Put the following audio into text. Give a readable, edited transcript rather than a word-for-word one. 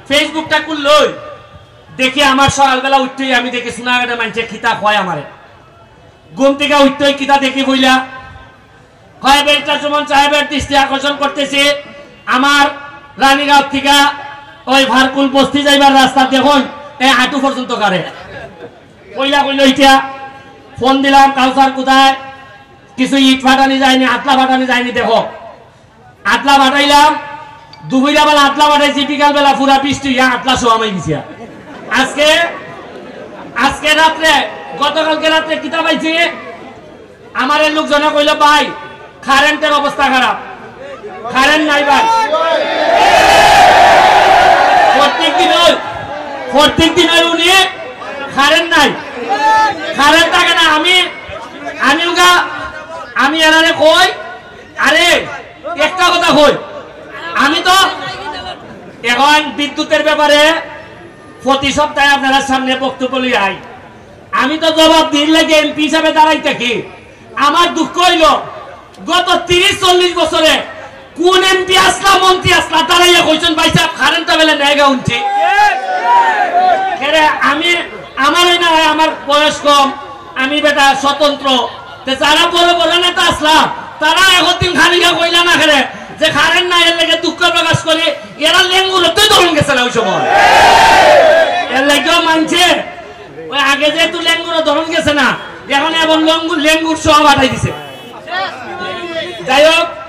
ফেসবুকটা খুললই দেখি আমার সকালবেলা উঠতেই আমি দেখি সোনাঘাটে মানুষের খিতা হয় আমারে ঘুম থেকে উঠতেই কিতা দেখি বইলা কয় ব্যারিস্টার সুমন সাহেবের দৃষ্টি আকর্ষণ করতেছে আমার রানীগাঁও থেকে ওই ভারকুল বস্তি যাইবার রাস্তা দেখুন এই হাঁটু পর্যন্ত কারে কইলা কইল ইটা ফোন দিলাম কাউসার কোথায় কিছু ইট ফাটানি যায়নি আটলা ফাটানি যায়নি দেখো আটলা ফাটাইলাম দুপুরা বেলা আটলা ফাটাইছি বিকাল বেলা পুরা বৃষ্টি আটলা সোয়ামাই গেছি আজকে রাত্রে গতকালকে রাত্রে কিতা পাইছি আমার লোকজনে কইল ভাই কারেন্টের অবস্থা খারাপ কারেন্ট নাই ভাই প্রত্যেক দিন উনি কারেন্ট নাই কারেন্ট থাকে না আমি এনারে কই আরে একটা কথা কই আমি তো এখন বিদ্যুতের ব্যাপারে প্রতি সপ্তাহে আপনারা সামনে বক্তব্য লিয়ে আই আমি তো জবাব দিন লাগে এমপি হিসাবে দাঁড়াই থাকি আমার দুঃখ হইল গত 30-40 বছরে কোন এমপি আসলা মন্ত্রী আসলা দাঁড়াইয়া কইছেন ভাই সাহেব কারেন্টটা বেলে নেগা উঠছি আমি আমার না আমার বয়স কম আমি বেটা স্বতন্ত্র যারা বড় বড় নেতা আসলা তারা একদিন খানিকা কইলা না খেলে যে কারেন্ট না এর লাগে দুঃখ প্রকাশ করে এরা লেঙ্গুরতে ধরুন গেছে না ওই সময় এর লাগেও মানছে ওই আগে যেহেতু লেঙ্গুর ধরুন গেছে না এখন এবং লেঙ্গুর সহ বাটাই দিছে যাই হোক